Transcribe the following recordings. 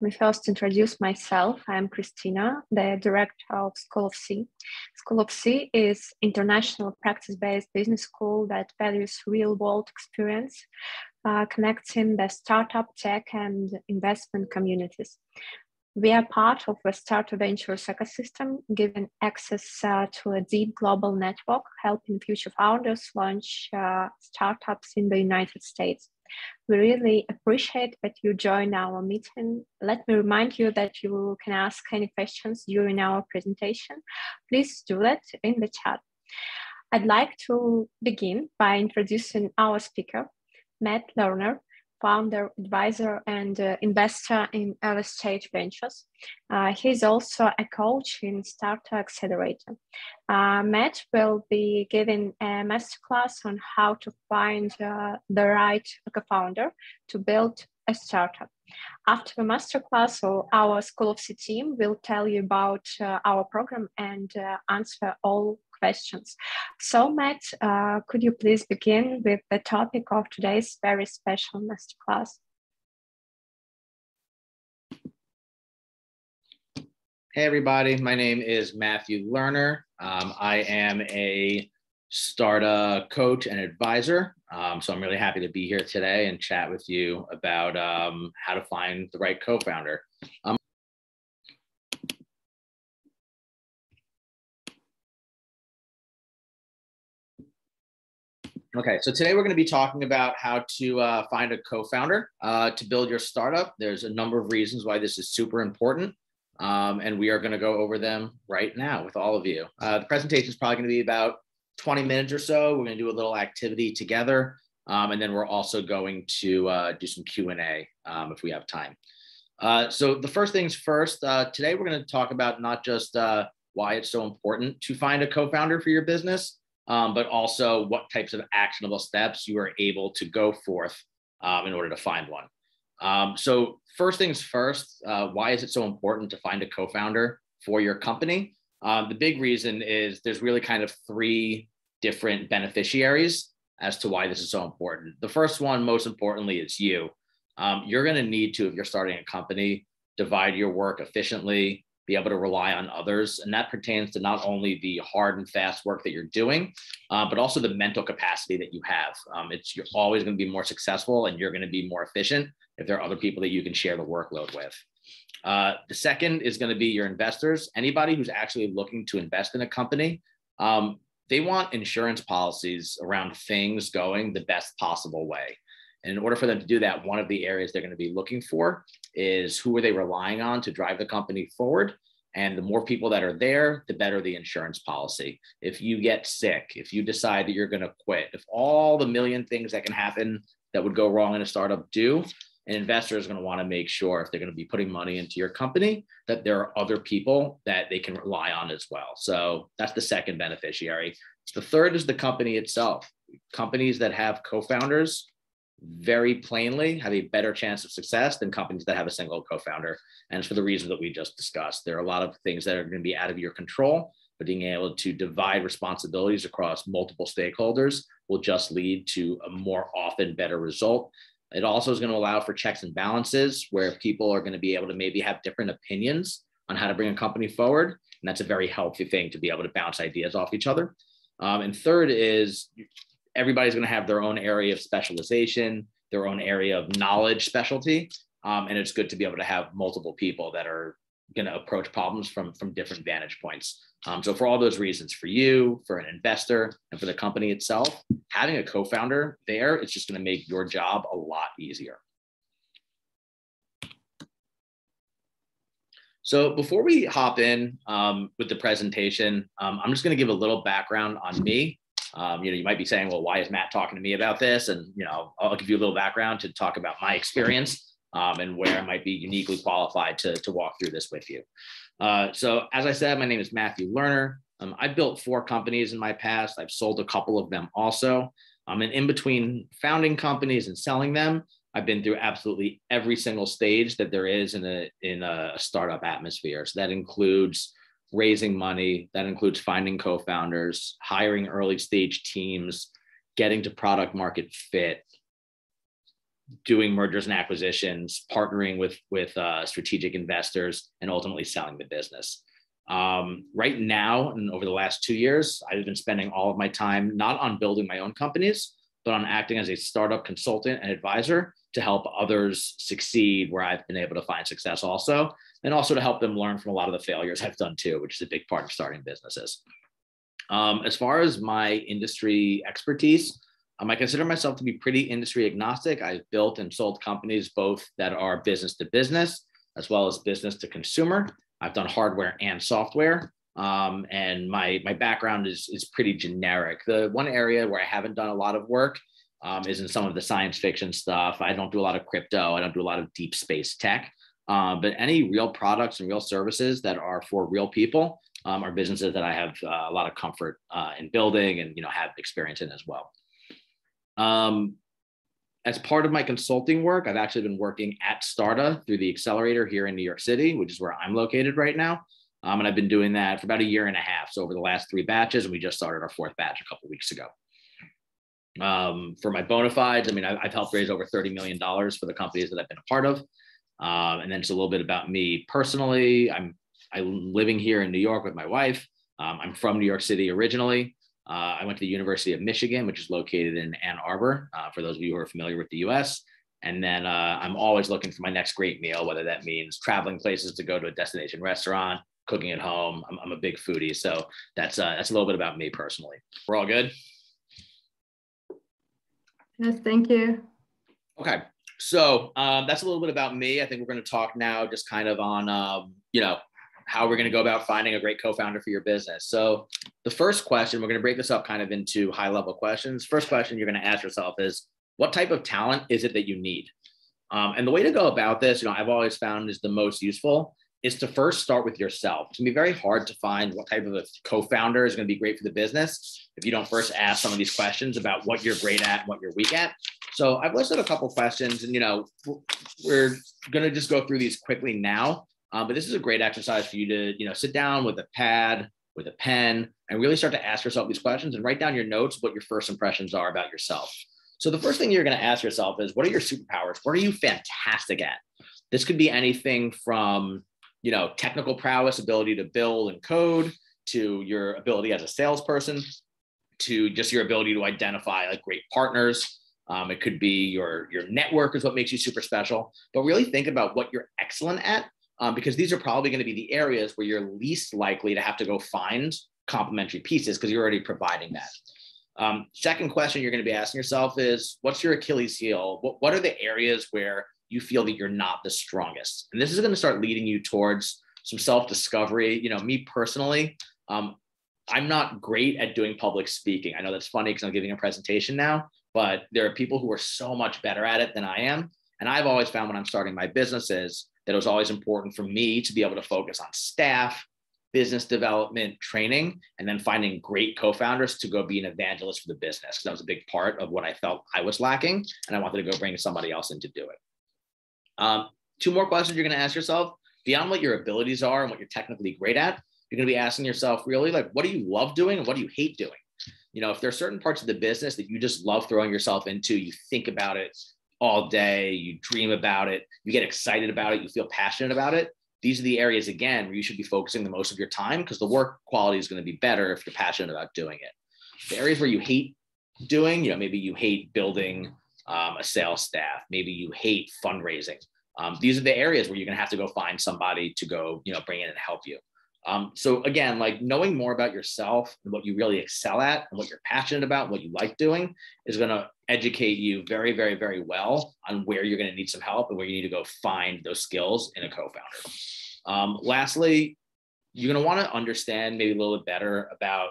me first introduce myself. I'm Christina, the director of School of C. School of C is international practice-based business school that values real-world experience, connecting the startup, tech, and investment communities. We are part of the Startup Ventures ecosystem, giving access to a deep global network, helping future founders launch startups in the United States. We really appreciate that you join our meeting. Let me remind you that you can ask any questions during our presentation. Please do that in the chat. I'd like to begin by introducing our speaker, Matt Lerner, founder, advisor, and investor in early stage ventures. He's also a coach in Startup Accelerator. Matt will be giving a masterclass on how to find the right co-founder to build a startup. After the masterclass, our School of C team will tell you about our program and answer all questions. So Matt, could you please begin with the topic of today's very special masterclass? Hey everybody, my name is Matthew Lerner. I am a startup coach and advisor. So I'm really happy to be here today and chat with you about how to find the right co-founder. Okay, so today we're going to be talking about how to find a co-founder to build your startup. There's a number of reasons why this is super important, and we are going to go over them right now with all of you. The presentation is probably going to be about 20 minutes or so. We're going to do a little activity together, and then we're also going to do some Q&A if we have time. So the first things first, today we're going to talk about not just why it's so important to find a co-founder for your business, but also what types of actionable steps you are able to go forth in order to find one. So first things first, why is it so important to find a co-founder for your company? The big reason is there's really kind of three different beneficiaries as to why this is so important. The first one, most importantly, is you. You're going to need to, if you're starting a company, divide your work efficiently, be able to rely on others. And that pertains to not only the hard and fast work that you're doing, but also the mental capacity that you have. You're always going to be more successful and you're going to be more efficient if there are other people that you can share the workload with. The second is going to be your investors. Anybody who's actually looking to invest in a company, they want insurance policies around things going the best possible way. And in order for them to do that, one of the areas they're going to be looking for is who are they relying on to drive the company forward. And the more people that are there, the better the insurance policy. If you get sick, if you decide that you're going to quit, if all the million things that can happen that would go wrong in a startup do, an investor is going to want to make sure if they're going to be putting money into your company, that there are other people that they can rely on as well. So that's the second beneficiary. The third is the company itself. Companies that have co-founders very plainly have a better chance of success than companies that have a single co-founder. And it's for the reasons that we just discussed. There are a lot of things that are going to be out of your control, but being able to divide responsibilities across multiple stakeholders will just lead to a more often better result. It also is going to allow for checks and balances where people are going to be able to maybe have different opinions on how to bring a company forward. And that's a very healthy thing to be able to bounce ideas off each other. And third is everybody's going to have their own area of specialization, their own area of knowledge specialty. And it's good to be able to have multiple people that are going to approach problems from different vantage points. So for all those reasons, for you, for an investor, and for the company itself, having a co-founder there, it's just going to make your job a lot easier. So before we hop in with the presentation, I'm just going to give a little background on me. You might be saying, well, why is Matt talking to me about this? And, I'll give you a little background to talk about my experience and where I might be uniquely qualified to walk through this with you. So as I said, my name is Matthew Lerner. I built 4 companies in my past. I've sold a couple of them also. And in between founding companies and selling them, I've been through absolutely every single stage that there is in a startup atmosphere. So that includes raising money, that includes finding co-founders, hiring early stage teams, getting to product market fit, doing mergers and acquisitions, partnering with strategic investors, and ultimately selling the business. Right now, and over the last 2 years, I've been spending all of my time not on building my own companies, but on acting as a startup consultant and advisor to help others succeed where I've been able to find success also, and also to help them learn from a lot of the failures I've done too, which is a big part of starting businesses. As far as my industry expertise, I consider myself to be pretty industry agnostic. I've built and sold companies both that are business to business as well as business to consumer. I've done hardware and software. And my background is pretty generic. The one area where I haven't done a lot of work is in some of the science fiction stuff. I don't do a lot of crypto. I don't do a lot of deep space tech. But any real products and real services that are for real people are businesses that I have a lot of comfort in building and have experience in as well. As part of my consulting work, I've actually been working at Starta through the accelerator here in New York City, which is where I'm located right now. And I've been doing that for about 1.5 years. So over the last 3 batches, and we just started our 4th batch a couple of weeks ago. For my bona fides, I've helped raise over $30 million for the companies that I've been a part of. And then just a little bit about me personally. I'm living here in New York with my wife. I'm from New York City originally. I went to the University of Michigan, which is located in Ann Arbor, for those of you who are familiar with the US. And then I'm always looking for my next great meal, whether that means traveling places to go to a destination restaurant, cooking at home. I'm a big foodie. So that's a little bit about me personally. We're all good? Yes, thank you. Okay. So that's a little bit about me. I think we're going to talk now just kind of on, how we're going to go about finding a great co-founder for your business. So the first question, we're going to break this up kind of into high level questions. First question you're going to ask yourself is, what type of talent is it that you need? And the way to go about this, I've always found is the most useful is to first start with yourself. It's going to be very hard to find what type of a co-founder is going to be great for the business if you don't first ask some of these questions about what you're great at and what you're weak at. So I've listed a couple questions, and we're going to just go through these quickly now. But this is a great exercise for you to, sit down with a pad, with a pen, and really start to ask yourself these questions and write down your notes, what your first impressions are about yourself. So the first thing you're going to ask yourself is, what are your superpowers? What are you fantastic at? This could be anything from, technical prowess, ability to build and code, to your ability as a salesperson, to just your ability to identify like great partners. It could be your network is what makes you super special, but really think about what you're excellent at. Because these are probably going to be the areas where you're least likely to have to go find complementary pieces because you're already providing that. Second question you're going to be asking yourself is, what's your Achilles heel? What are the areas where you feel that you're not the strongest? And this is going to start leading you towards some self-discovery. Me personally, I'm not great at doing public speaking. I know that's funny because I'm giving a presentation now, but there are people who are so much better at it than I am. And I've always found when I'm starting my businesses that it was always important for me to be able to focus on staff, business development, training, and then finding great co-founders to go be an evangelist for the business. Because that was a big part of what I felt I was lacking, and I wanted to go bring somebody else in to do it. 2 more questions you're going to ask yourself. Beyond what your abilities are and what you're technically great at, you're going to be asking yourself really like, what do you love doing and what do you hate doing? If there are certain parts of the business that you just love throwing yourself into, you think about it all day, you dream about it, you get excited about it, you feel passionate about it. These are the areas, again, where you should be focusing the most of your time because the work quality is going to be better if you're passionate about doing it. The areas where you hate doing, maybe you hate building a sales staff, maybe you hate fundraising. These are the areas where you're going to have to go find somebody to go, bring in and help you. So again, like knowing more about yourself and what you really excel at and what you're passionate about, what you like doing is going to educate you very, very, very well on where you're going to need some help and where you need to go find those skills in a co-founder. Lastly, you're going to want to understand maybe a little bit better about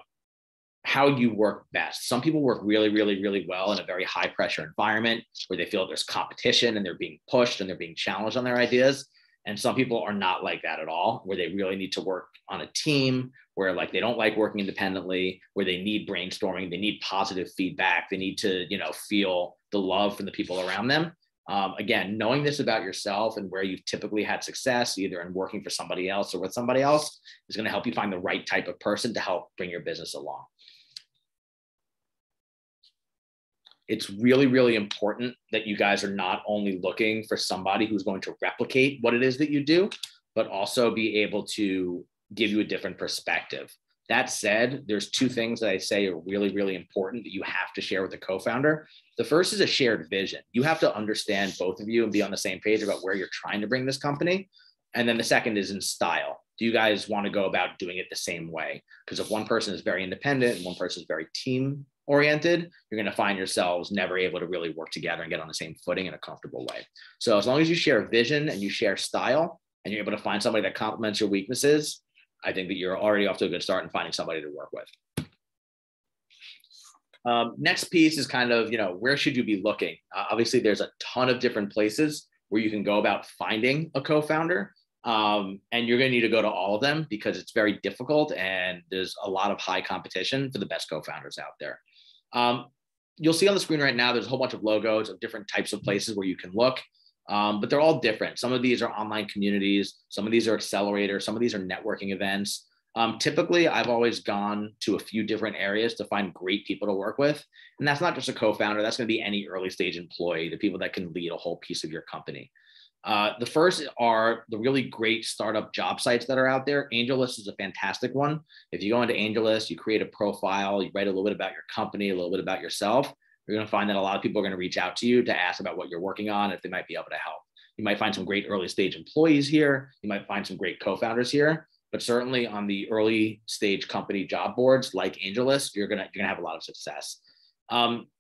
how you work best. Some people work really, really, really well in a very high pressure environment where they feel there's competition and they're being pushed and they're being challenged on their ideas. And some people are not like that at all, where they really need to work on a team, where like they don't like working independently, where they need brainstorming, they need positive feedback, they need to, feel the love from the people around them. Again, knowing this about yourself and where you've typically had success, either in working for somebody else or with somebody else, is going to help you find the right type of person to help bring your business along. it's really, really important that you guys are not only looking for somebody who's going to replicate what it is that you do, but also be able to give you a different perspective. That said, there's two things that I say are really, really important that you have to share with the co-founder. The first is a shared vision. You have to understand, both of you, and be on the same page about where you're trying to bring this company. And then the second is in style. Do you guys want to go about doing it the same way? Because if one person is very independent and one person is very team oriented, you're going to find yourselves never able to really work together and get on the same footing in a comfortable way. So as long as you share vision and you share style and you're able to find somebody that complements your weaknesses, I think that you're already off to a good start in finding somebody to work with. Next piece is kind of, where should you be looking? Obviously, there's a ton of different places where you can go about finding a co-founder. And you're going to need to go to all of them because it's very difficult and there's a lot of high competition for the best co-founders out there. You'll see on the screen right now, there's a whole bunch of logos of different types of places where you can look, but they're all different. Some of these are online communities. Some of these are accelerators. Some of these are networking events. Typically, I've always gone to a few different areas to find great people to work with. And that's not just a co-founder. That's going to be any early stage employee, the people that can lead a whole piece of your company. The first are the really great startup job sites that are out there. AngelList is a fantastic one. If you go into AngelList, you create a profile, you write a little bit about your company, a little bit about yourself, you're going to find that a lot of people are going to reach out to you to ask about what you're working on, if they might be able to help. You might find some great early stage employees here. You might find some great co-founders here, but certainly on the early stage company job boards like AngelList, you're going to have a lot of success.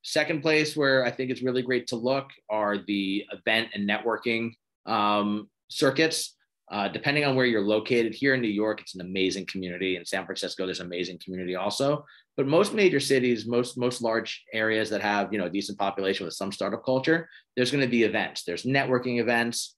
Second place where I think it's really great to look are the event and networking circuits. Depending on where you're located. Here in New York, it's an amazing community. In San Francisco, there's an amazing community also. But most major cities, most large areas that have a decent population with some startup culture, there's going to be events. There's networking events,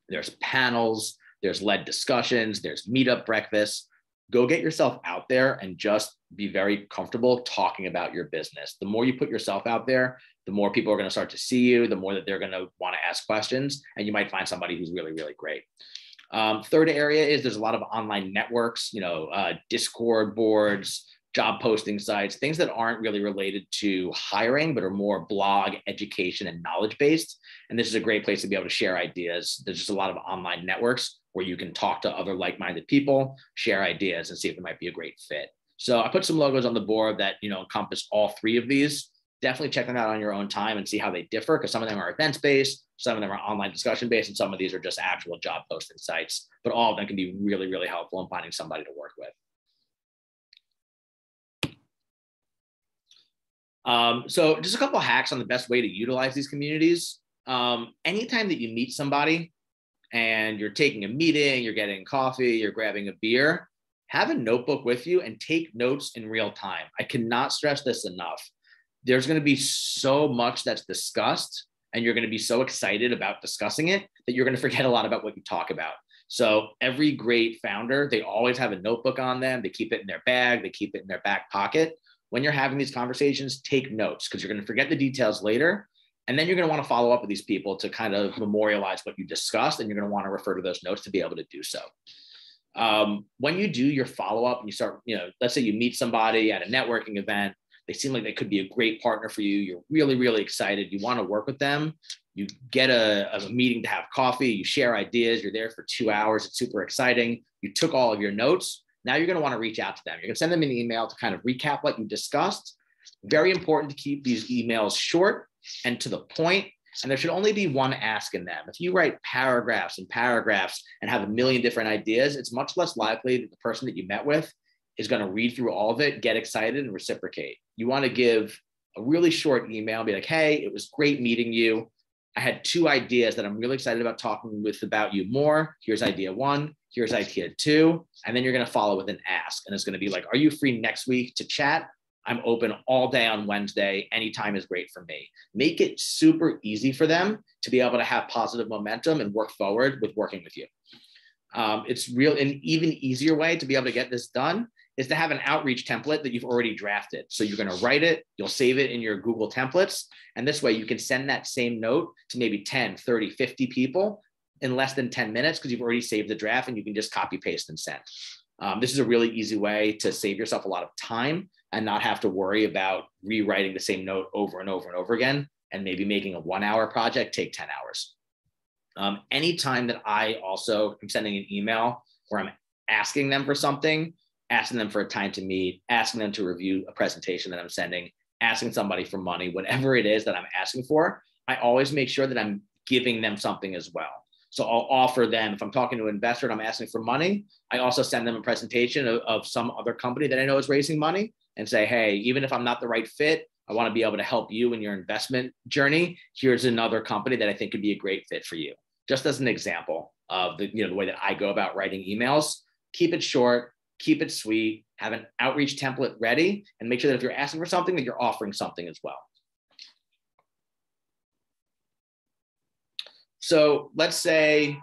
there's panels, there's led discussions, there's meetup breakfasts. Go get yourself out there and just be very comfortable talking about your business. The more you put yourself out there, the more people are going to start to see you, the more that they're going to want to ask questions, and you might find somebody who's really, really great. Third area is there's a lot of online networks, Discord boards, job posting sites, things that aren't really related to hiring, but are more blog, education, and knowledge based. And this is a great place to be able to share ideas. There's just a lot of online networks where you can talk to other like-minded people, share ideas, and see if it might be a great fit. So I put some logos on the board that encompass all three of these. Definitely check them out on your own time and see how they differ, because some of them are events-based, some of them are online discussion-based, and some of these are just actual job posting sites. But all of them can be really, really helpful in finding somebody to work with. So just a couple of hacks on the best way to utilize these communities. Anytime that you meet somebody and you're taking a meeting, you're getting coffee, you're grabbing a beer, have a notebook with you and take notes in real time. I cannot stress this enough. There's going to be so much that's discussed, and you're going to be so excited about discussing it that you're going to forget a lot about what you talk about. So every great founder, they always have a notebook on them. They keep it in their bag. They keep it in their back pocket. When you're having these conversations, take notes, because you're going to forget the details later. And then you're going to want to follow up with these people to kind of memorialize what you discussed. And you're going to want to refer to those notes to be able to do so. When you do your follow-up and you start, let's say you meet somebody at a networking event, they seem like they could be a great partner for you. You're really, really excited. You want to work with them. You get a meeting to have coffee. You share ideas. You're there for 2 hours. It's super exciting. You took all of your notes. Now you're going to want to reach out to them. You're going to send them an email to kind of recap what you discussed. Very important to keep these emails short and to the point. And there should only be one ask in them. If you write paragraphs and paragraphs and have a million different ideas, it's much less likely that the person that you met with is going to read through all of it, get excited, and reciprocate. You want to give a really short email, be like, hey, it was great meeting you. I had 2 ideas that I'm really excited about talking with about you more. Here's idea 1, here's idea 2. And then you're going to follow with an ask. And it's going to be like, are you free next week to chat? I'm open all day on Wednesday. Anytime is great for me. Make it super easy for them to be able to have positive momentum and work forward with working with you. It's real. An even easier way to be able to get this done is to have an outreach template that you've already drafted. So you're going to write it, you'll save it in your Google templates. And this way you can send that same note to maybe 10, 30, 50 people in less than 10 minutes, because you've already saved the draft and you can just copy, paste, and send. This is a really easy way to save yourself a lot of time and not have to worry about rewriting the same note over and over and over again, and maybe making a 1-hour project take 10 hours. Anytime that I also am sending an email where I'm asking them for something, asking them for a time to meet, asking them to review a presentation that I'm sending, asking somebody for money, whatever it is that I'm asking for, I always make sure that I'm giving them something as well. So I'll offer them, if I'm talking to an investor and I'm asking for money, I also send them a presentation of some other company that I know is raising money and say, hey, even if I'm not the right fit, I want to be able to help you in your investment journey. Here's another company that I think could be a great fit for you. Just as an example of the way that I go about writing emails. Keep it short, keep it sweet, have an outreach template ready, and make sure that if you're asking for something, that you're offering something as well. So let's say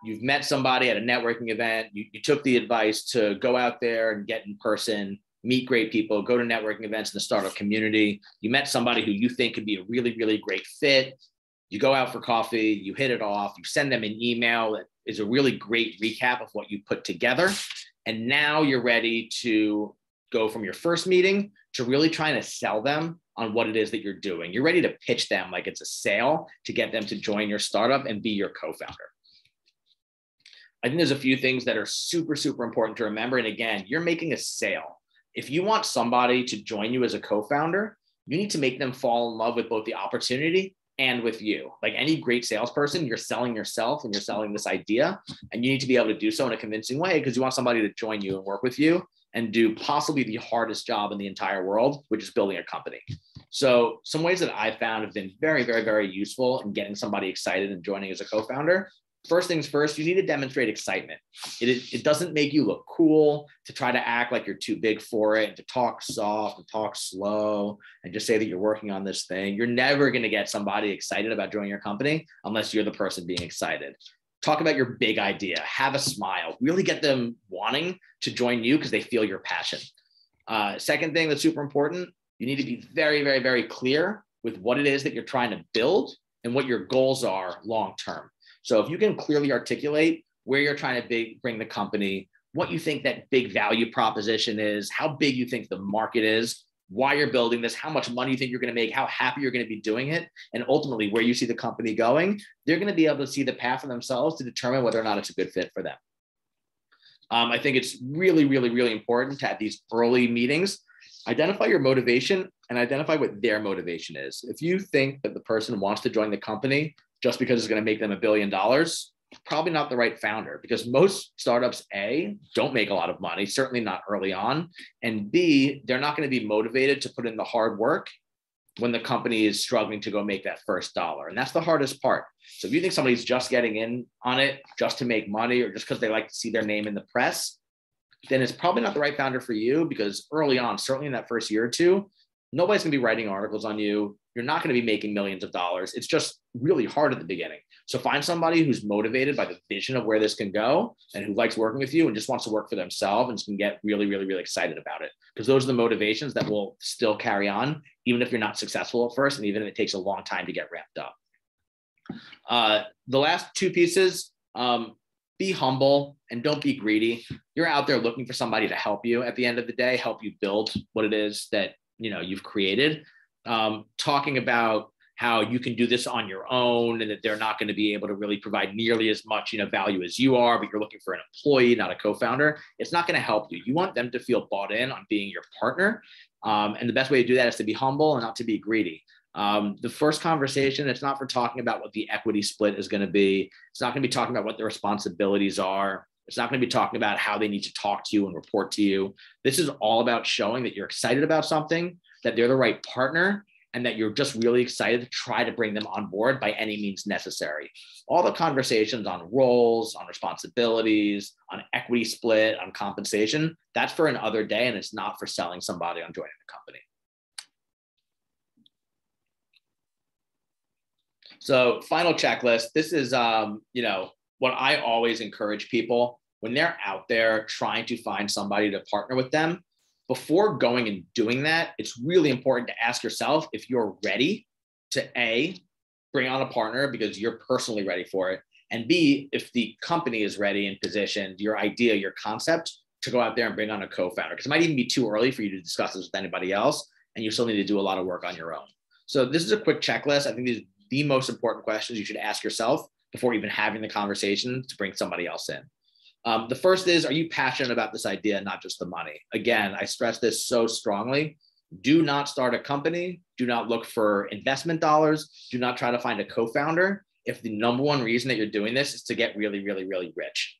you've met somebody at a networking event, you took the advice to go out there and get in person, meet great people, go to networking events in the startup community. You met somebody who you think could be a really, really great fit. You go out for coffee, you hit it off, you send them an email that is a really great recap of what you put together. And now you're ready to go from your first meeting to really trying to sell them on what it is that you're doing. You're ready to pitch them like it's a sale to get them to join your startup and be your co-founder. I think there's a few things that are super, super important to remember. And again, you're making a sale. If you want somebody to join you as a co-founder, you need to make them fall in love with both the opportunity and with you. Like any great salesperson, you're selling yourself and you're selling this idea, and you need to be able to do so in a convincing way because you want somebody to join you and work with you and do possibly the hardest job in the entire world, which is building a company. So some ways that I found have been very, very, very useful in getting somebody excited and joining as a co-founder. First things first, you need to demonstrate excitement. It doesn't make you look cool to try to act like you're too big for it, and to talk soft and talk slow and just say that you're working on this thing. You're never going to get somebody excited about joining your company unless you're the person being excited. Talk about your big idea, have a smile, really get them wanting to join you because they feel your passion. Second thing that's super important, you need to be very, very, very clear with what it is that you're trying to build and what your goals are long-term. So if you can clearly articulate where you're trying to bring the company, what you think that big value proposition is, how big you think the market is, why you're building this, how much money you think you're going to make, how happy you're going to be doing it, and ultimately where you see the company going, they're going to be able to see the path for themselves to determine whether or not it's a good fit for them. I think it's really, really, really important to have these early meetings. Identify your motivation and identify what their motivation is. If you think that the person wants to join the company just because it's going to make them $1 billion, probably not the right founder, because most startups, A, don't make a lot of money, certainly not early on, and B, they're not going to be motivated to put in the hard work when the company is struggling to go make that first dollar. And that's the hardest part. So if you think somebody's just getting in on it just to make money or just because they like to see their name in the press, then it's probably not the right founder for you, because early on, certainly in that first year or two, nobody's going to be writing articles on you. You're not going to be making millions of dollars. It's just really hard at the beginning. So find somebody who's motivated by the vision of where this can go and who likes working with you and just wants to work for themselves and can get really, really, really excited about it. Because those are the motivations that will still carry on, even if you're not successful at first, and even if it takes a long time to get ramped up. The last two pieces, be humble and don't be greedy. You're out there looking for somebody to help you at the end of the day, help you build what it is that you've created. Talking about how you can do this on your own and that they're not going to be able to really provide nearly as much value as you are, but you're looking for an employee, not a co-founder. It's not going to help you. You want them to feel bought in on being your partner. And the best way to do that is to be humble and not to be greedy. The first conversation, it's not for talking about what the equity split is going to be. It's not going to be talking about what the responsibilities are. It's not going to be talking about how they need to talk to you and report to you. This is all about showing that you're excited about something, that they're the right partner, and that you're just really excited to try to bring them on board by any means necessary. All the conversations on roles, on responsibilities, on equity split, on compensation, that's for another day, and it's not for selling somebody on joining the company. So final checklist. This is, what I always encourage people when they're out there trying to find somebody to partner with them. Before going and doing that, it's really important to ask yourself if you're ready to A, bring on a partner because you're personally ready for it, and B, if the company is ready and positioned, your idea, your concept to go out there and bring on a co-founder? Because it might even be too early for you to discuss this with anybody else, and you still need to do a lot of work on your own. So this is a quick checklist. I think these are the most important questions you should ask yourself before even having the conversation to bring somebody else in. The first is, are you passionate about this idea, not just the money? Again, I stress this so strongly. Do not start a company. Do not look for investment dollars. Do not try to find a co-founder if the number one reason that you're doing this is to get really, really, really rich.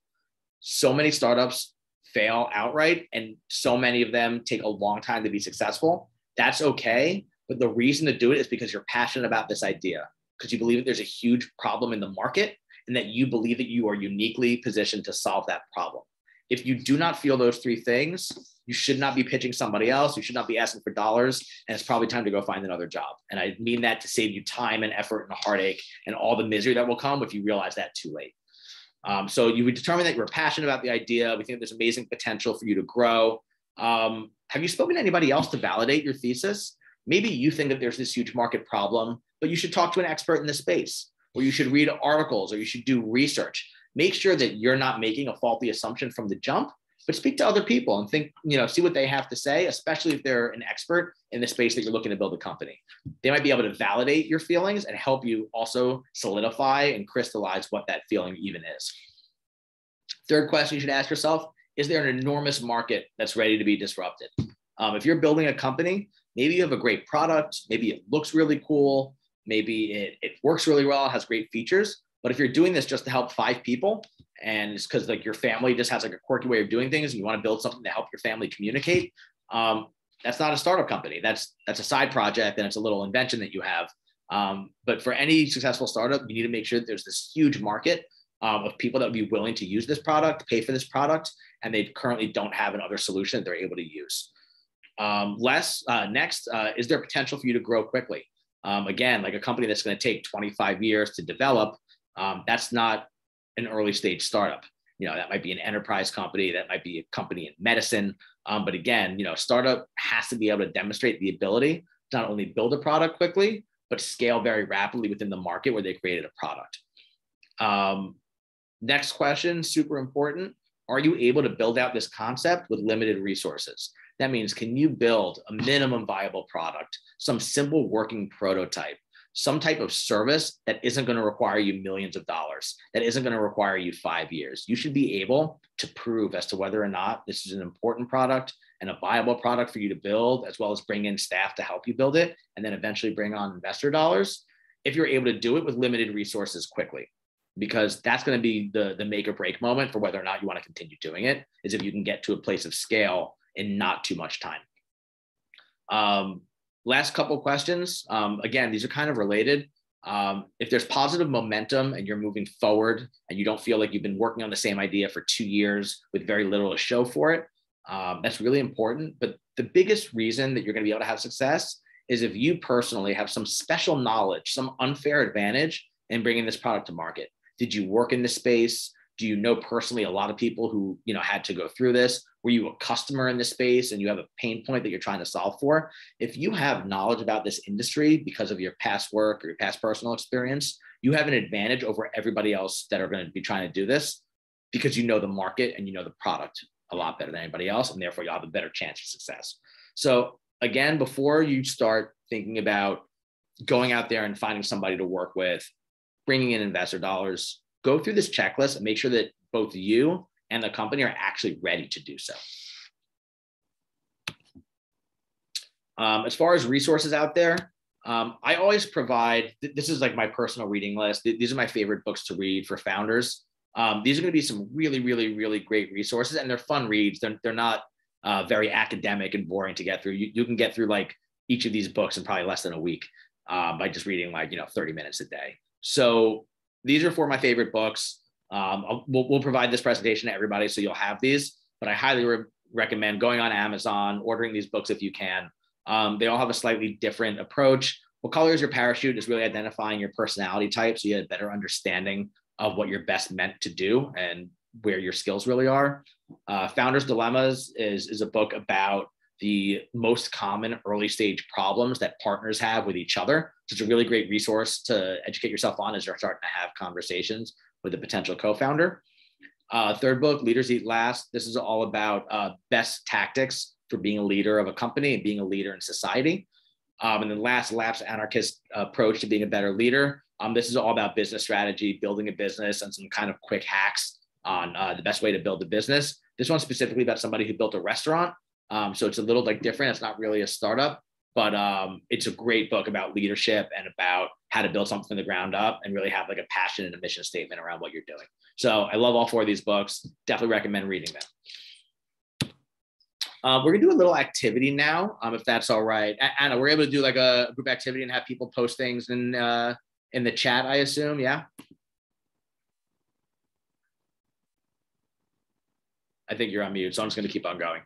So many startups fail outright, and so many of them take a long time to be successful. That's okay. But the reason to do it is because you're passionate about this idea, because you believe that there's a huge problem in the market and that you believe that you are uniquely positioned to solve that problem. If you do not feel those three things, you should not be pitching somebody else. You should not be asking for dollars. And it's probably time to go find another job. And I mean that to save you time and effort and heartache and all the misery that will come if you realize that too late. So you would determine that you're passionate about the idea. We think there's amazing potential for you to grow. Have you spoken to anybody else to validate your thesis? Maybe you think that there's this huge market problem, but you should talk to an expert in the space, or you should read articles, or you should do research. Make sure that you're not making a faulty assumption from the jump, but speak to other people and think, see what they have to say, especially if they're an expert in the space that you're looking to build a company. They might be able to validate your feelings and help you also solidify and crystallize what that feeling even is. Third question you should ask yourself, is there an enormous market that's ready to be disrupted? If you're building a company, maybe you have a great product, maybe it looks really cool, maybe it works really well, has great features. But if you're doing this just to help 5 people, and it's because like your family just has like a quirky way of doing things, and you want to build something to help your family communicate, that's not a startup company. That's a side project, and it's a little invention that you have. But for any successful startup, you need to make sure that there's this huge market of people that would be willing to use this product, pay for this product, and they currently don't have another solution that they're able to use. Next, is there potential for you to grow quickly? Again, like a company that's going to take 25 years to develop, that's not an early stage startup. That might be an enterprise company, that might be a company in medicine. But again, startup has to be able to demonstrate the ability to not only build a product quickly, but scale very rapidly within the market where they created a product. Next question, super important. Are you able to build out this concept with limited resources? That means, can you build a minimum viable product, some simple working prototype, some type of service that isn't going to require you millions of dollars, that isn't going to require you 5 years? You should be able to prove as to whether or not this is an important product and a viable product for you to build, as well as bring in staff to help you build it, and then eventually bring on investor dollars, if you're able to do it with limited resources quickly. Because that's going to be the make or break moment for whether or not you want to continue doing it, is if you can get to a place of scale in not too much time. Last couple questions. Again, these are kind of related. If there's positive momentum and you're moving forward and you don't feel like you've been working on the same idea for 2 years with very little to show for it, that's really important. But the biggest reason that you're going to be able to have success is if you personally have some special knowledge, some unfair advantage in bringing this product to market. Did you work in this space? Do you know personally a lot of people who had to go through this? Were you a customer in this space and you have a pain point that you're trying to solve for? If you have knowledge about this industry because of your past work or your past personal experience, you have an advantage over everybody else that are going to be trying to do this, because you know the market and you know the product a lot better than anybody else, and therefore you'll have a better chance of success. So again, before you start thinking about going out there and finding somebody to work with, bringing in investor dollars, go through this checklist and make sure that both you and the company are actually ready to do so. As far as resources out there, I always provide, this is like my personal reading list. These are my favorite books to read for founders. These are going to be some really, really, really great resources, and they're fun reads. They're not very academic and boring to get through. You can get through like each of these books in probably less than a week by just reading 30 minutes a day. So these are 4 of my favorite books. We'll provide this presentation to everybody, so you'll have these, but I highly recommend going on Amazon, ordering these books if you can. They all have a slightly different approach. What color is your parachute is really identifying your personality type, so you have a better understanding of what you're best meant to do and where your skills really are. Founders Dilemmas is a book about the most common early stage problems that partners have with each other. So it's a really great resource to educate yourself on as you're starting to have conversations with a potential co-founder. Third book, Leaders Eat Last. This is all about best tactics for being a leader of a company and being a leader in society. And then last, Lapsed Anarchist Approach to Being a Better Leader. This is all about business strategy, building a business, and some kind of quick hacks on the best way to build a business. This one's specifically about somebody who built a restaurant. So it's a little like different. It's not really a startup, but it's a great book about leadership and about how to build something from the ground up and really have like a passion and a mission statement around what you're doing. So I love all four of these books. Definitely recommend reading them. We're gonna do a little activity now, if that's all right. Anna, we're able to do like a group activity and have people post things in the chat, I assume, yeah? I think you're on mute, so I'm just gonna keep on going.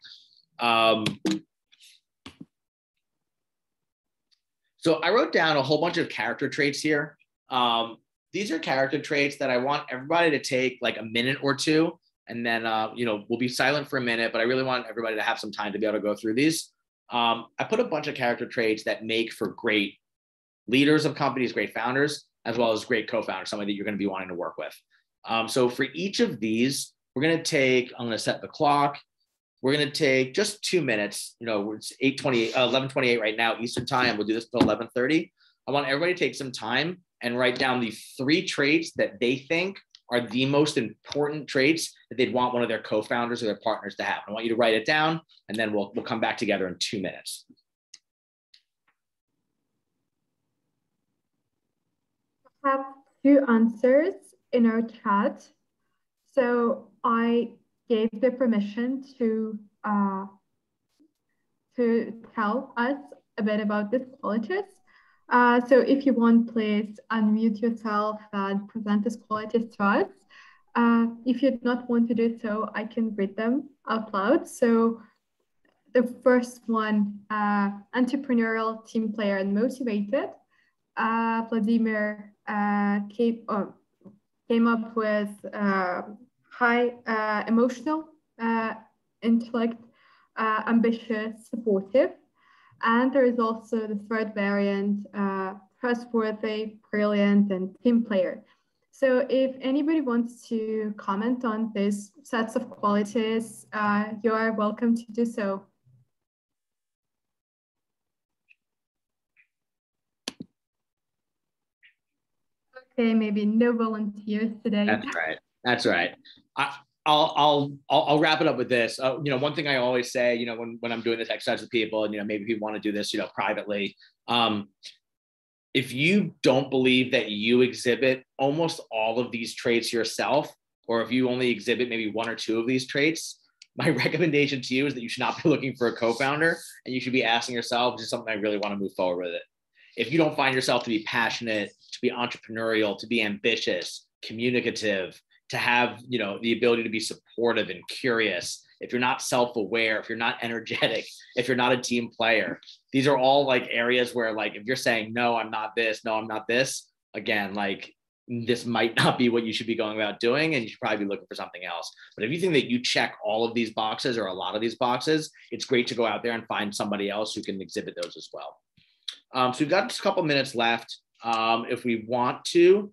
So I wrote down a whole bunch of character traits here. These are character traits that I want everybody to take like a minute or two, and then we'll be silent for a minute, but I really want everybody to have some time to be able to go through these. I put a bunch of character traits that make for great leaders of companies, great founders, as well as great co-founders, somebody that you're going to be wanting to work with. So for each of these, we're going to take, I'm going to set the clock. We're going to take just 2 minutes. It's 11:28 right now, Eastern time. We'll do this until 11:30. I want everybody to take some time and write down the 3 traits that they think are the most important traits that they'd want one of their co-founders or their partners to have. I want you to write it down, and then we'll come back together in 2 minutes. I have 2 answers in our chat. So I gave the permission to tell us a bit about these qualities. So if you want, please unmute yourself and present these qualities to us. If you do not want to do so, I can read them out loud. So the first one, entrepreneurial, team player, and motivated. Vladimir came up with high emotional intellect, ambitious, supportive. And there is also the third variant, trustworthy, brilliant, and team player. So if anybody wants to comment on these sets of qualities, you are welcome to do so. Okay, maybe no volunteers today. That's right. I'll wrap it up with this. One thing I always say, when I'm doing this exercise with people, and maybe people want to do this, privately. If you don't believe that you exhibit almost all of these traits yourself, or if you only exhibit maybe 1 or 2 of these traits, my recommendation to you is that you should not be looking for a co-founder, and you should be asking yourself, is this something I really want to move forward with it? If you don't find yourself to be passionate, to be entrepreneurial, to be ambitious, communicative, to have, the ability to be supportive and curious, if you're not self-aware, if you're not energetic, if you're not a team player, these are all like areas where, like, if you're saying, no, I'm not this, no, I'm not this, again, like, this might not be what you should be going about doing, and you should probably be looking for something else. But if you think that you check all of these boxes or a lot of these boxes, it's great to go out there and find somebody else who can exhibit those as well. So we've got just a couple minutes left. If we want to,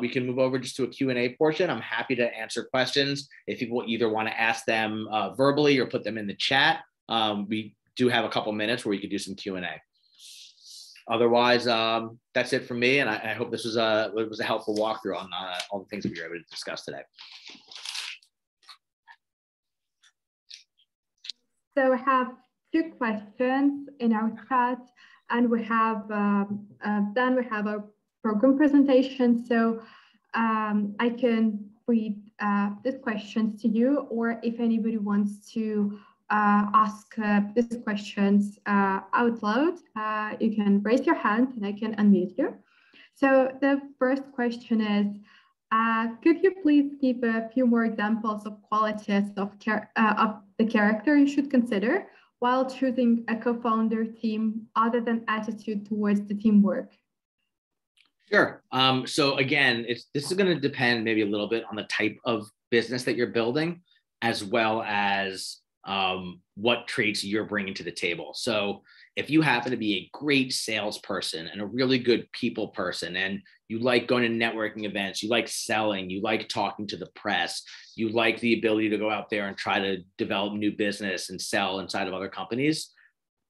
we can move over just to a Q&A portion. I'm happy to answer questions. If people either want to ask them verbally or put them in the chat, we do have a couple minutes where we could do some Q&A. Otherwise, that's it for me. And I hope this was a helpful walkthrough on all the things that we were able to discuss today. So I have 2 questions in our chat. And we have then we have a program presentation. So I can read these questions to you, or if anybody wants to ask these questions out loud, you can raise your hand and I can unmute you. So the first question is, could you please give a few more examples of qualities of the character you should consider while choosing a co-founder team other than attitude towards the teamwork? Sure. So again, this is going to depend maybe a little bit on the type of business that you're building, as well as what traits you're bringing to the table. So if you happen to be a great salesperson and a really good people person, and You like going to networking events. You like selling. You like talking to the press. You like the ability to go out there and try to develop new business and sell inside of other companies.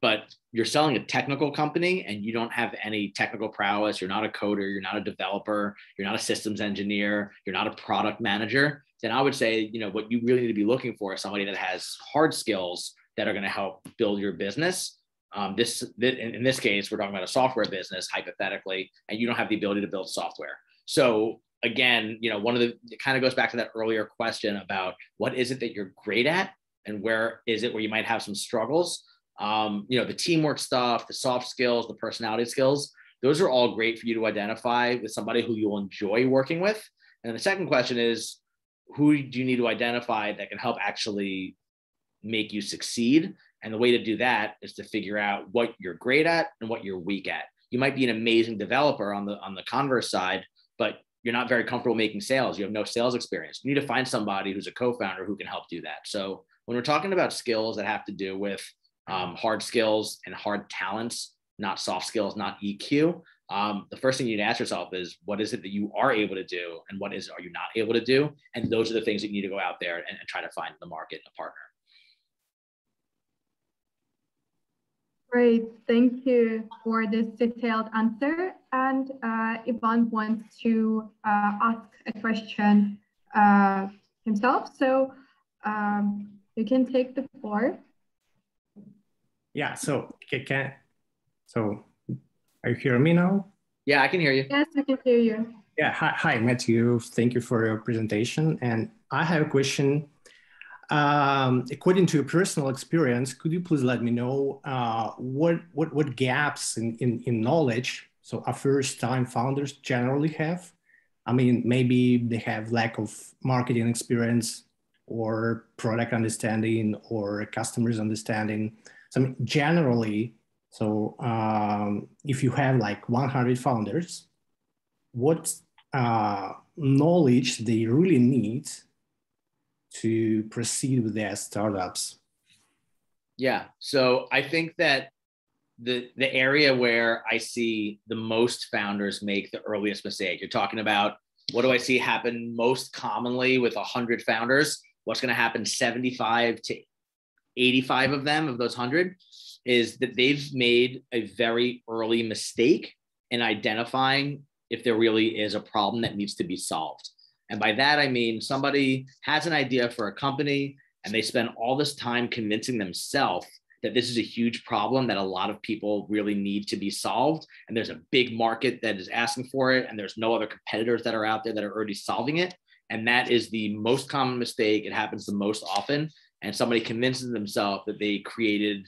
But you're selling a technical company and you don't have any technical prowess. You're not a coder. You're not a developer. You're not a systems engineer. You're not a product manager. Then I would say, what you really need to be looking for is somebody that has hard skills that are going to help build your business. In this case, we're talking about a software business, hypothetically, and you don't have the ability to build software. So again, it kind of goes back to that earlier question about what is it that you're great at and where is it where you might have some struggles. The teamwork stuff, the soft skills, the personality skills, those are all great for you to identify with somebody who you'll enjoy working with. And the second question is, who do you need to identify that can help actually make you succeed? And the way to do that is to figure out what you're great at and what you're weak at. You might be an amazing developer on the converse side, but you're not very comfortable making sales. You have no sales experience. You need to find somebody who's a co-founder who can help do that. So when we're talking about skills that have to do with hard skills and hard talents, not soft skills, not EQ, the first thing you need to ask yourself is, what is it that you are able to do and what are you not able to do? And those are the things that you need to go out there and try to find in the market a partner. Great, thank you for this detailed answer. And Ivan wants to ask a question himself, so you can take the floor. Yeah, so are you hearing me now? Yeah, I can hear you. Yes, I can hear you. Yeah, hi Matthew. Thank you for your presentation. And I have a question. According to your personal experience, could you please let me know what gaps in knowledge so our first-time founders generally have? I mean, maybe they have lack of marketing experience or product understanding or customers understanding. So generally, if you have like 100 founders, what knowledge they really need to proceed with their startups? Yeah, so I think that the area where I see the most founders make the earliest mistake, you're talking about, what do I see happen most commonly with 100 founders? What's going to happen 75 to 85 of them, of those 100, is that they've made a very early mistake in identifying if there really is a problem that needs to be solved. And by that, I mean, somebody has an idea for a company and they spend all this time convincing themselves that this is a huge problem that a lot of people really need to be solved. And there's a big market that is asking for it. And there's no other competitors that are out there that are already solving it. And that is the most common mistake. It happens the most often. And somebody convinces themselves that they created,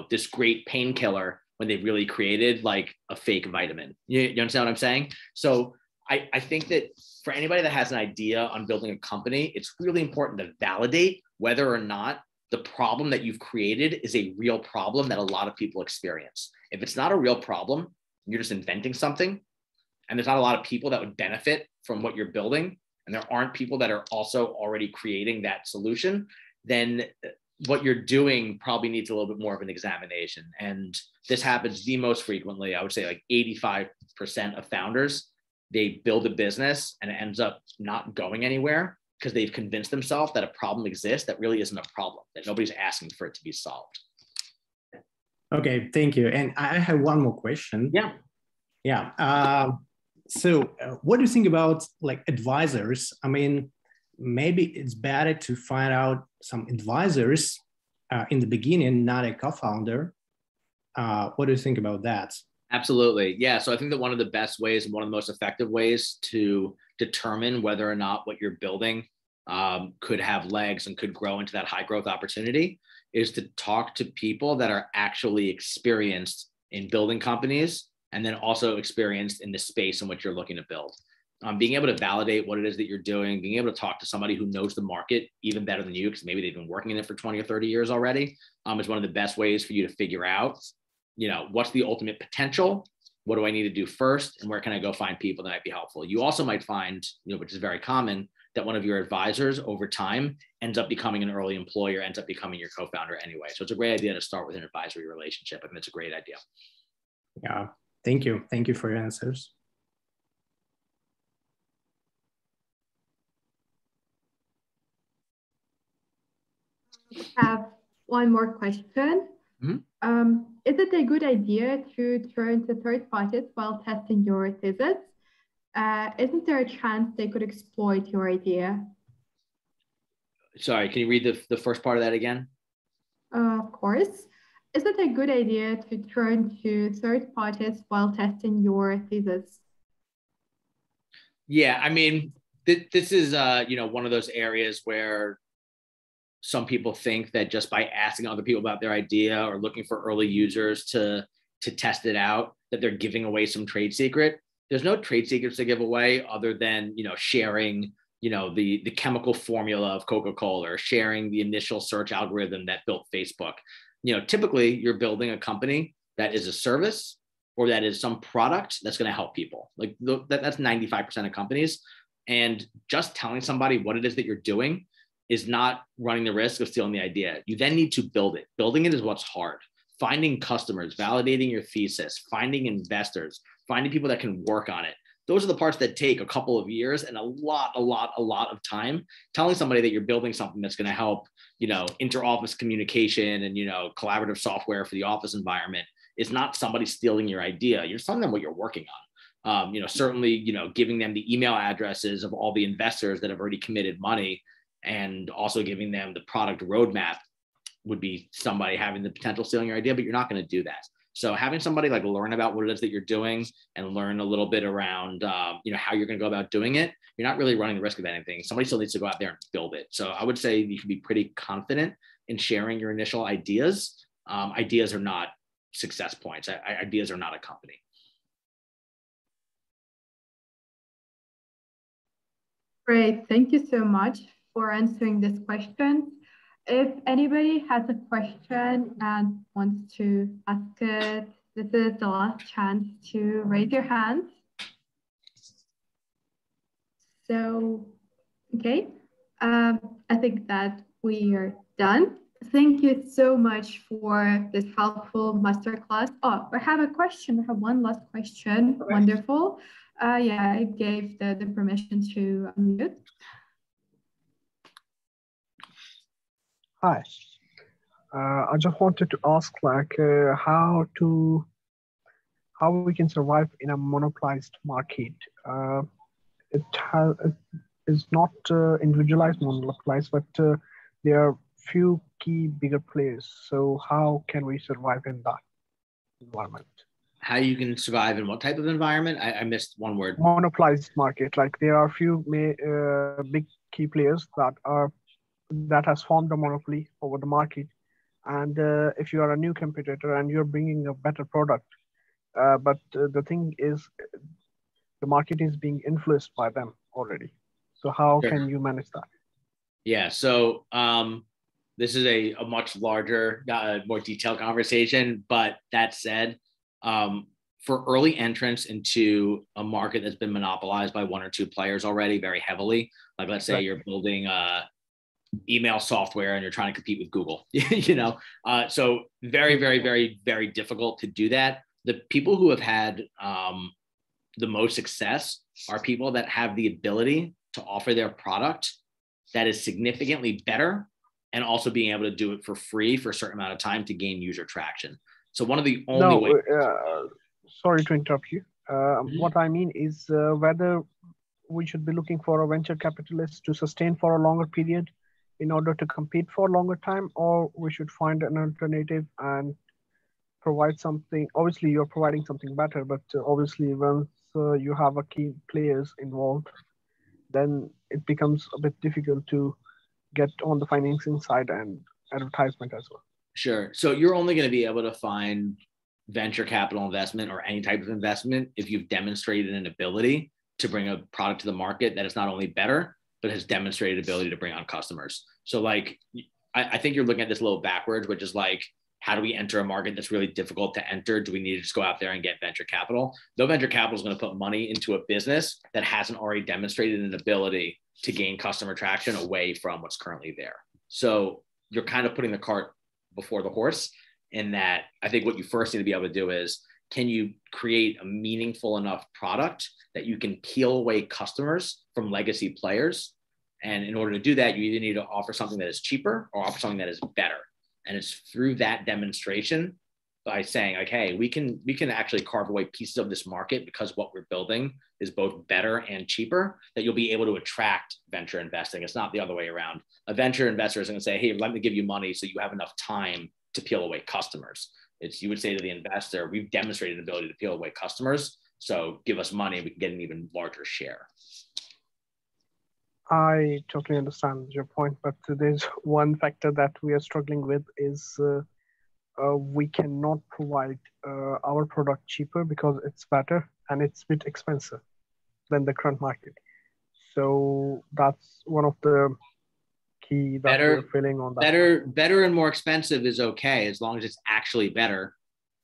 this great painkiller when they really created like a fake vitamin. You understand what I'm saying? So I think that for anybody that has an idea on building a company, it's really important to validate whether or not the problem that you've created is a real problem that a lot of people experience. If it's not a real problem, you're just inventing something, and there's not a lot of people that would benefit from what you're building, and there aren't people that are also already creating that solution, then what you're doing probably needs a little bit more of an examination. And this happens the most frequently. I would say like 85% of founders, they build a business and it ends up not going anywhere because they've convinced themselves that a problem exists that really isn't a problem, that nobody's asking for it to be solved. Okay, thank you. And I have one more question. Yeah. So what do you think about like advisors? I mean, maybe it's better to find out some advisors in the beginning, not a co-founder. What do you think about that? Absolutely. Yeah. So I think that one of the best ways and one of the most effective ways to determine whether or not what you're building could have legs and could grow into that high growth opportunity is to talk to people that are actually experienced in building companies and then also experienced in the space in which you're looking to build. Being able to validate what it is that you're doing, being able to talk to somebody who knows the market even better than you, because maybe they've been working in it for 20 or 30 years already, is one of the best ways for you to figure out, what's the ultimate potential? What do I need to do first? And where can I go find people that might be helpful? You also might find, which is very common, that one of your advisors over time ends up becoming an early employer, ends up becoming your co-founder anyway. So it's a great idea to start with an advisory relationship. I think it's a great idea. Yeah, thank you. Thank you for your answers. have one more question. Is it a good idea to turn to third parties while testing your thesis? Isn't there a chance they could exploit your idea? Sorry, can you read the first part of that again? Of course. Is it a good idea to turn to third parties while testing your thesis? Yeah, I mean, this is one of those areas where some people think that just by asking other people about their idea or looking for early users to test it out, that they're giving away some trade secret. There's no trade secrets to give away other than, sharing, the chemical formula of Coca-Cola, or sharing the initial search algorithm that built Facebook. Typically you're building a company that is a service or that is some product that's going to help people. Like that's 95% of companies. And just telling somebody what it is that you're doing is not running the risk of stealing the idea. You then need to build it. Building it is what's hard. Finding customers, validating your thesis, finding investors, finding people that can work on it. Those are the parts that take a couple of years and a lot of time. Telling somebody that you're building something that's going to help, inter-office communication and, collaborative software for the office environment is not somebody stealing your idea. You're telling them what you're working on. Certainly, giving them the email addresses of all the investors that have already committed money, and also giving them the product roadmap would be somebody having the potential stealing your idea, but you're not going to do that. So having somebody like learn about what it is that you're doing and learn a little bit around, how you're going to go about doing it, you're not really running the risk of anything. Somebody still needs to go out there and build it. So I would say you can be pretty confident in sharing your initial ideas. Ideas are not success points. Ideas are not a company. Great. Thank you so much for answering this question. If anybody has a question and wants to ask it, this is the last chance to raise your hand. So, okay, I think that we are done. Thank you so much for this helpful masterclass. Oh, I have a question. I have one last question. Right. Wonderful. Yeah, I gave the permission to unmute. Hi. I just wanted to ask, how we can survive in a monopolized market. It is not individualized, monopolized, but there are few key bigger players. So how can we survive in that environment? How you can survive in what type of environment? I missed one word. Monopolized market. Like there are few big key players that has formed a monopoly over the market. And if you are a new competitor and you're bringing a better product, but the thing is, the market is being influenced by them already. So how can you manage that? Yeah, so this is a much larger, more detailed conversation. But that said, for early entrants into a market that's been monopolized by one or two players already very heavily, like let's say you're building email software and you're trying to compete with Google, so very difficult to do that. The people who have had the most success are people that have the ability to offer their product that is significantly better and also being able to do it for free for a certain amount of time to gain user traction. So one of the only ways. Sorry to interrupt you. What I mean is whether we should be looking for a venture capitalist to sustain for a longer period in order to compete for a longer time, or we should find an alternative and provide something. Obviously, you're providing something better, but obviously once you have a key players involved, then it becomes a bit difficult to get on the financing side and advertisement as well. Sure. So you're only going to be able to find venture capital investment or any type of investment if you've demonstrated an ability to bring a product to the market that is not only better, but has demonstrated ability to bring on customers. So I think you're looking at this a little backwards, which is like, how do we enter a market that's really difficult to enter? Do we need to just go out there and get venture capital? No venture capital is going to put money into a business that hasn't already demonstrated an ability to gain customer traction away from what's currently there. So you're kind of putting the cart before the horse, in that I think what you first need to be able to do is, can you create a meaningful enough product that you can peel away customers from legacy players And in order to do that, you either need to offer something that is cheaper or offer something that is better. And it's through that demonstration by saying, like, hey, we can actually carve away pieces of this market because what we're building is both better and cheaper, that you'll be able to attract venture investing. It's not the other way around. A venture investor is going to say, hey, let me give you money so you have enough time to peel away customers. You would say to the investor, we've demonstrated an ability to peel away customers, so give us money and we can get an even larger share. I totally understand your point, but there's one factor that we are struggling with is we cannot provide our product cheaper because it's better and it's a bit expensive than the current market. So that's one of the key that we're feeling on that. Better and more expensive is okay as long as it's actually better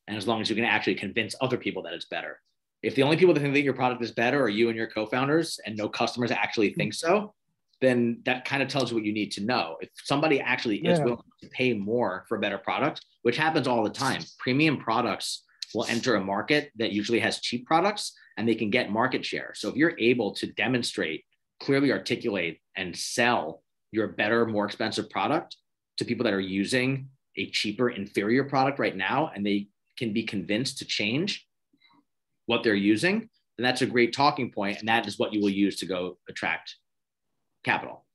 and as long as you can actually convince other people that it's better. If the only people that think that your product is better are you and your co-founders and no customers actually think so, then that kind of tells you what you need to know. If somebody actually is willing to pay more for a better product, which happens all the time, premium products will enter a market that usually has cheap products and they can get market share. So if you're able to demonstrate, clearly articulate, and sell your better, more expensive product to people that are using a cheaper, inferior product right now, and they can be convinced to change what they're using, then that's a great talking point, and that is what you will use to go attract capital.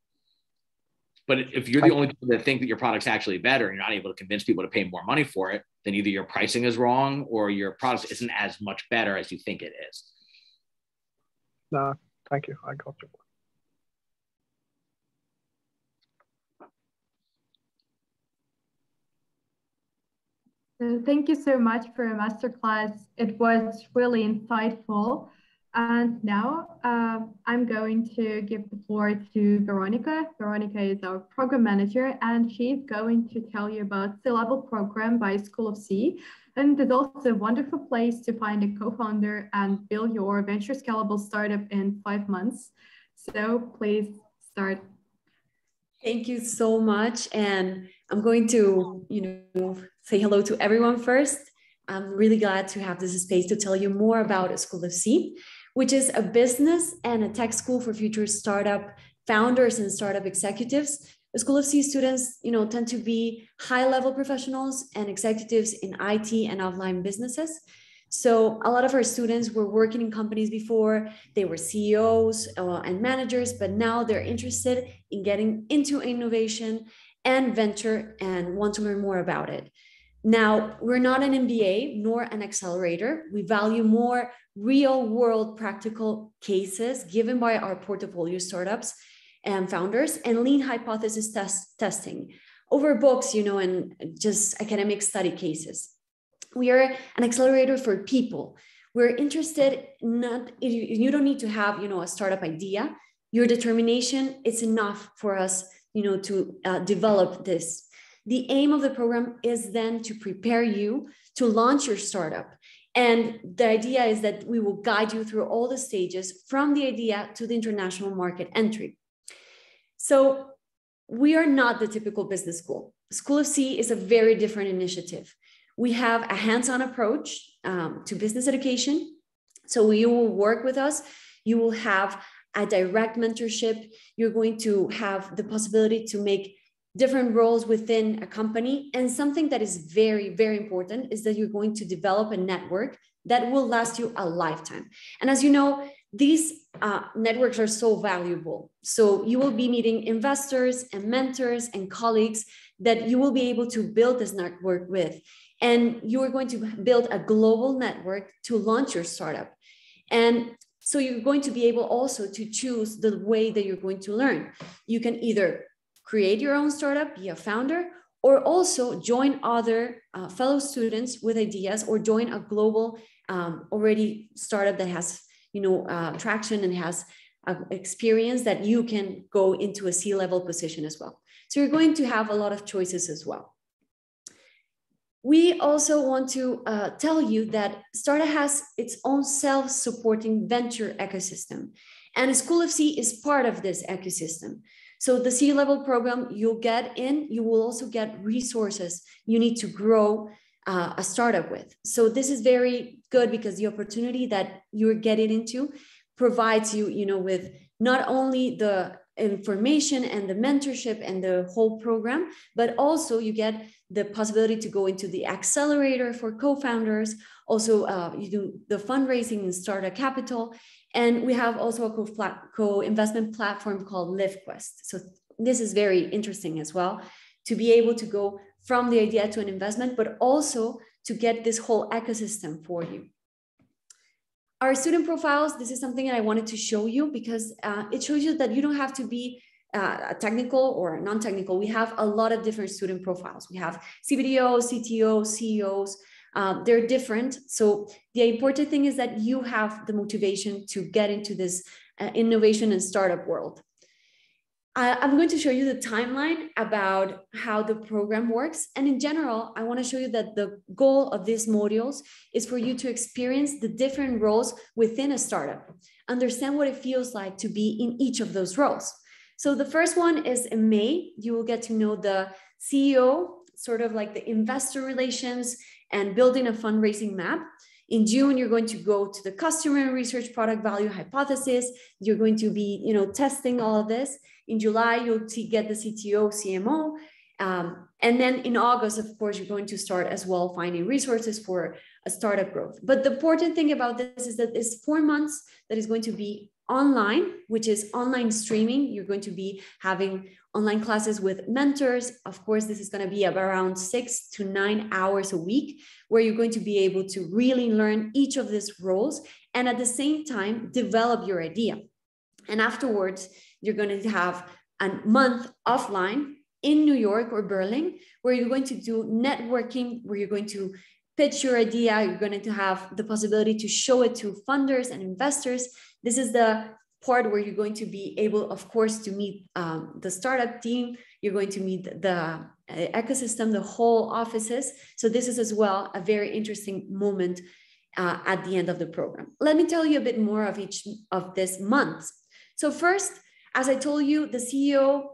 But if you're the only people that think that your product's actually better and you're not able to convince people to pay more money for it, then either your pricing is wrong or your product isn't as much better as you think it is. No, thank you. I got your point. Thank you so much for a masterclass. It was really insightful. And now I'm going to give the floor to Veronica. Veronica is our program manager, and she's going to tell you about C-Level program by School of C. And it's also a wonderful place to find a co-founder and build your venture scalable startup in 5 months. So please start. Thank you so much. And I'm going to, say hello to everyone first. I'm really glad to have this space to tell you more about School of C, which is a business and a tech school for future startup founders and startup executives. The School of C students, tend to be high-level professionals and executives in IT and offline businesses. So a lot of our students were working in companies before, they were CEOs and managers, but now they're interested in getting into innovation and venture and want to learn more about it. Now, we're not an MBA nor an accelerator. We value more real world practical cases given by our portfolio startups and founders, and lean hypothesis testing over books, and just academic study cases. We are an accelerator for people. We're interested, you don't need to have, a startup idea. Your determination is enough for us, to develop this. The aim of the program is then to prepare you to launch your startup. And the idea is that we will guide you through all the stages from the idea to the international market entry. So we are not the typical business school. School of C is a very different initiative. We have a hands-on approach to business education. So you will work with us. You will have a direct mentorship. You're going to have the possibility to make different roles within a company. And something that is very, very important is that you're going to develop a network that will last you a lifetime. And as you know, these networks are so valuable. So you will be meeting investors and mentors and colleagues that you will be able to build this network with. And you are going to build a global network to launch your startup. And so you're going to be able also to choose the way that you're going to learn. You can either create your own startup, be a founder, or also join other fellow students with ideas, or join a global already startup that has traction and has experience that you can go into a C-level position as well. So you're going to have a lot of choices as well. We also want to tell you that Startup has its own self-supporting venture ecosystem, and School of C is part of this ecosystem. So the C-level program you'll get in, you will also get resources you need to grow a startup with. So this is very good because the opportunity that you're getting into provides you, with not only the information and the mentorship and the whole program, but also you get the possibility to go into the accelerator for co-founders. Also, you do the fundraising and startup capital. And we have also a co-investment platform called LiveQuest. So this is very interesting as well, to be able to go from the idea to an investment, but also to get this whole ecosystem for you. Our student profiles, this is something that I wanted to show you because it shows you that you don't have to be technical or non-technical. We have a lot of different student profiles. We have CBDOs, CTOs, CEOs. They're different. So the important thing is that you have the motivation to get into this innovation and startup world. I'm going to show you the timeline about how the program works. And in general, I want to show you that the goal of these modules is for you to experience the different roles within a startup, understand what it feels like to be in each of those roles. So the first one is in May, you will get to know the CEO, sort of like the investor relations and building a fundraising map. In June, you're going to go to the customer research product value hypothesis. You're going to be, testing all of this. In July, you'll get the CTO, CMO. And then in August, of course, you're going to start as well finding resources for a startup growth. But the important thing about this is that it's 4 months that is going to be online, which is online streaming. You're going to be having online classes with mentors. Of course, this is going to be around 6 to 9 hours a week, where you're going to be able to really learn each of these roles and at the same time develop your idea. And afterwards, you're going to have a month offline in New York or Berlin, where you're going to do networking, where you're going to pitch your idea. You're going to have the possibility to show it to funders and investors. This is the part where you're going to be able, of course, to meet the startup team. You're going to meet the ecosystem, the whole offices. So this is as well a very interesting moment at the end of the program. Let me tell you a bit more of each of these months. So first, as I told you, the CEO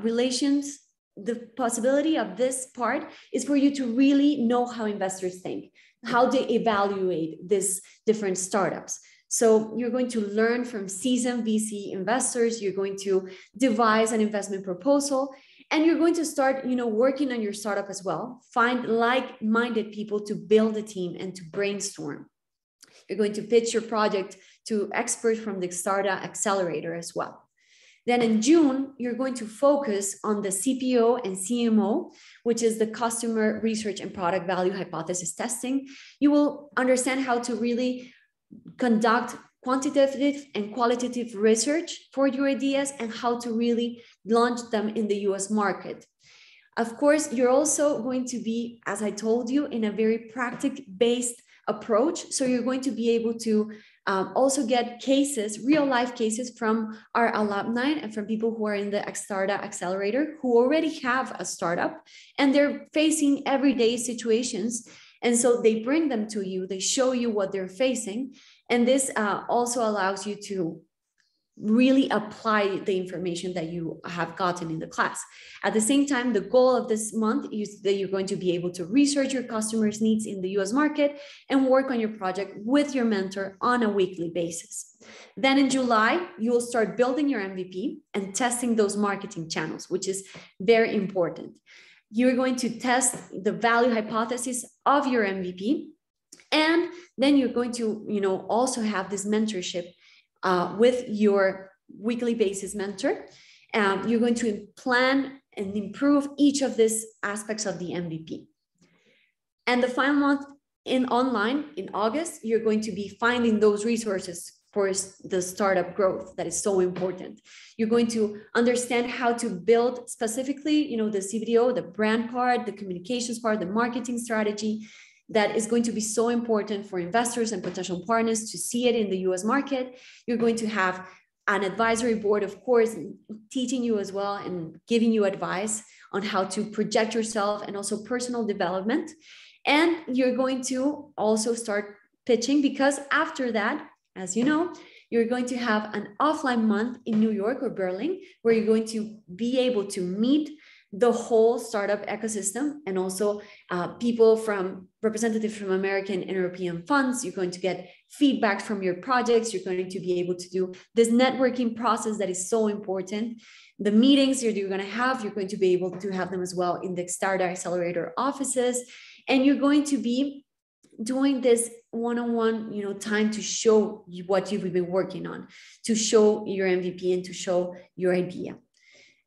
relations, the possibility of this part is for you to really know how investors think, how they evaluate these different startups. So you're going to learn from seasoned VC investors, you're going to devise an investment proposal, and you're going to start, working on your startup as well. Find like-minded people to build a team and to brainstorm. You're going to pitch your project to experts from the startup accelerator as well. Then in June, you're going to focus on the CPO and CMO, which is the customer research and product value hypothesis testing. You will understand how to really conduct quantitative and qualitative research for your ideas and how to really launch them in the US market. Of course, you're also going to be, as I told you, in a very practice-based approach. So you're going to be able to also get cases, real life cases from our alumni and from people who are in the Startup Accelerator who already have a startup and they're facing everyday situations. And so they bring them to you, they show you what they're facing. And this also allows you to really apply the information that you have gotten in the class. At the same time, the goal of this month is that you're going to be able to research your customers' needs in the US market and work on your project with your mentor on a weekly basis. Then in July, you'll start building your MVP and testing those marketing channels, which is very important. You're going to test the value hypothesis of your MVP. And then you're going to, also have this mentorship with your weekly basis mentor. You're going to plan and improve each of these aspects of the MVP. And the final month in online, in August, you're going to be finding those resources for the startup growth that is so important. You're going to understand how to build specifically, the CBDO, the brand part, the communications part, the marketing strategy, that is going to be so important for investors and potential partners to see it in the US market. You're going to have an advisory board, of course, teaching you as well and giving you advice on how to project yourself and also personal development. And you're going to also start pitching because after that, as you know, you're going to have an offline month in New York or Berlin where you're going to be able to meet the whole startup ecosystem, and also people from representatives from American and European funds. You're going to get feedback from your projects. You're going to be able to do this networking process that is so important. The meetings you're going to have, you're going to be able to have them as well in the Startup Accelerator offices. And you're going to be doing this one-on-one, time to show what you've been working on, to show your MVP and to show your idea.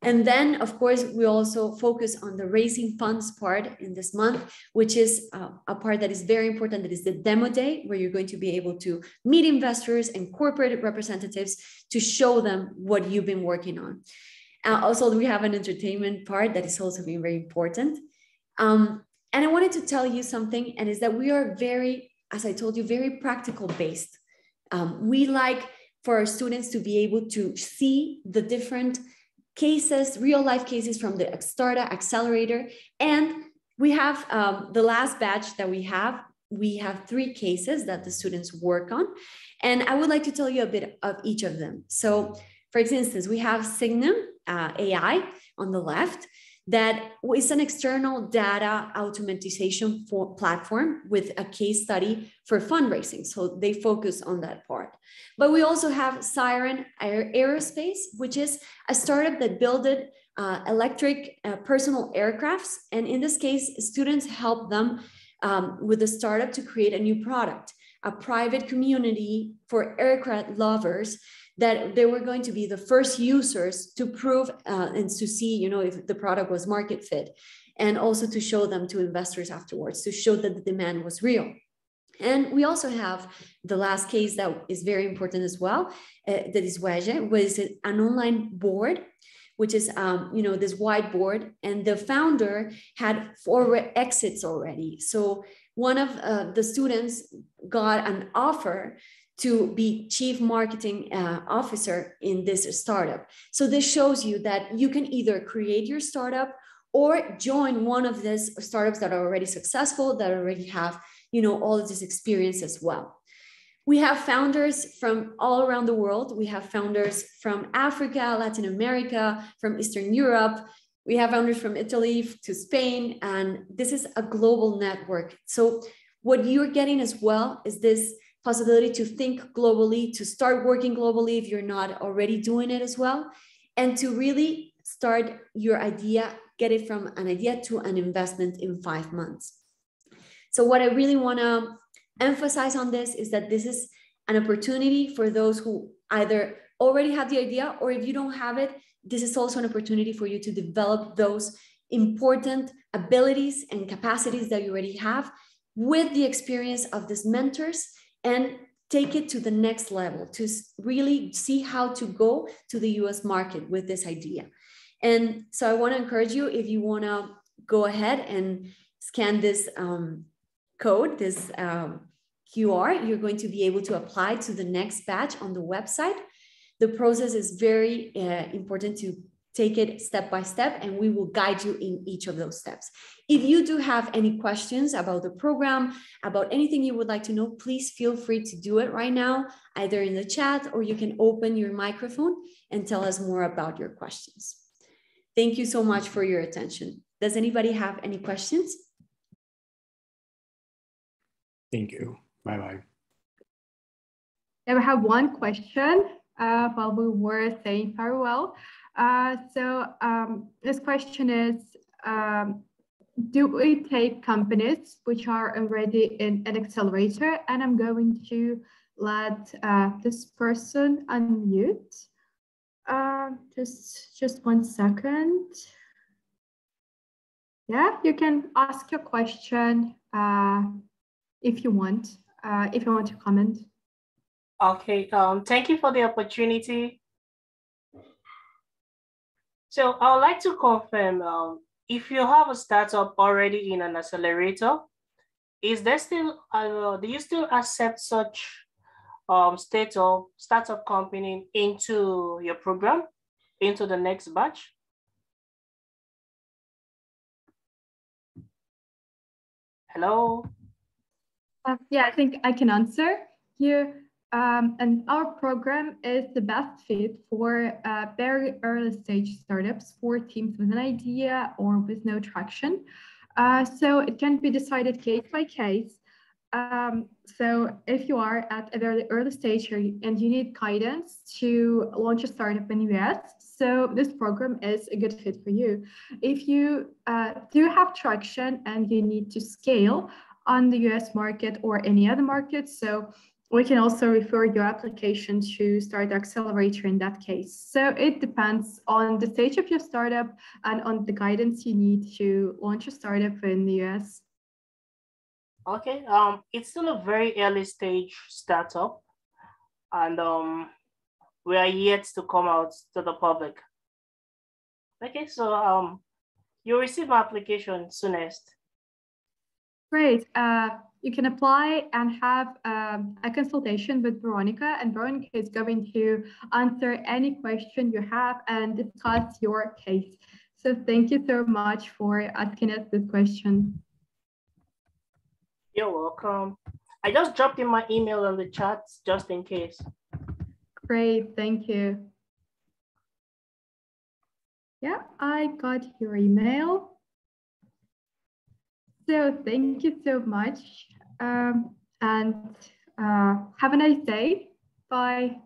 And then, of course, we also focus on the raising funds part in this month, which is a part that is very important. That is the demo day, where you're going to be able to meet investors and corporate representatives to show them what you've been working on. Also, we have an entertainment part that is also being very important. And I wanted to tell you something, and is that we are very, as I told you, very practical based. We like for our students to be able to see the different cases, real life cases from the Startup Accelerator. And we have the last batch that we have 3 cases that the students work on. And I would like to tell you a bit of each of them. So for instance, we have Signum AI on the left. That is an external data automation platform with a case study for fundraising. So they focus on that part. But we also have Siren Aerospace, which is a startup that builded electric personal aircrafts. And in this case, students help them with the startup to create a new product, a private community for aircraft lovers, that they were going to be the first users to prove and to see, if the product was market fit, and also to show them to investors afterwards, to show that the demand was real. And we also have the last case that is very important as well, that is Weje, was an online board, which is, this whiteboard, and the founder had 4 exits already. So one of the students got an offer to be chief marketing officer in this startup. So this shows you that you can either create your startup or join one of these startups that are already successful, that already have, all of this experience as well. We have founders from all around the world. We have founders from Africa, Latin America, from Eastern Europe. We have founders from Italy to Spain, and this is a global network. So what you're getting as well is this possibility to think globally, to start working globally if you're not already doing it as well, and to really start your idea, get it from an idea to an investment in 5 months. So what I really want to emphasize on this is that this is an opportunity for those who either already have the idea, or if you don't have it, this is also an opportunity for you to develop those important abilities and capacities that you already have with the experience of these mentors, and take it to the next level to really see how to go to the US market with this idea. And so I want to encourage you, if you want to go ahead and scan this code, this QR, you're going to be able to apply to the next batch on the website. The process is very important to take it step by step, and we will guide you in each of those steps. If you do have any questions about the program, about anything you would like to know, please feel free to do it right now, either in the chat, or you can open your microphone and tell us more about your questions. Thank you so much for your attention. Does anybody have any questions? Thank you. Bye-bye. I have one question while we were saying farewell. This question is, do we take companies which are already in an accelerator? And I'm going to let this person unmute. Just 1 second. Yeah, you can ask your question if you want to comment. Okay, thank you for the opportunity. So I would like to confirm, if you have a startup already in an accelerator, is there still, do you still accept such startup company into your program, into the next batch? Hello? Yeah, I think I can answer here. And our program is the best fit for very early stage startups, for teams with an idea or with no traction. So it can be decided case by case. So if you are at a very early stage and you need guidance to launch a startup in the US, so this program is a good fit for you. If you do have traction and you need to scale on the US market or any other market, so we can also refer your application to Start Accelerator in that case. So it depends on the stage of your startup and on the guidance you need to launch a startup in the US. Okay, it's still a very early stage startup, and we are yet to come out to the public. Okay, so you'll receive my application soonest. Great. You can apply and have a consultation with Veronica, and Veronica is going to answer any question you have and discuss your case. So thank you so much for asking us this question. You're welcome. I just dropped in my email on the chat just in case. Great, thank you. Yeah, I got your email. So thank you so much, and have a nice day. Bye.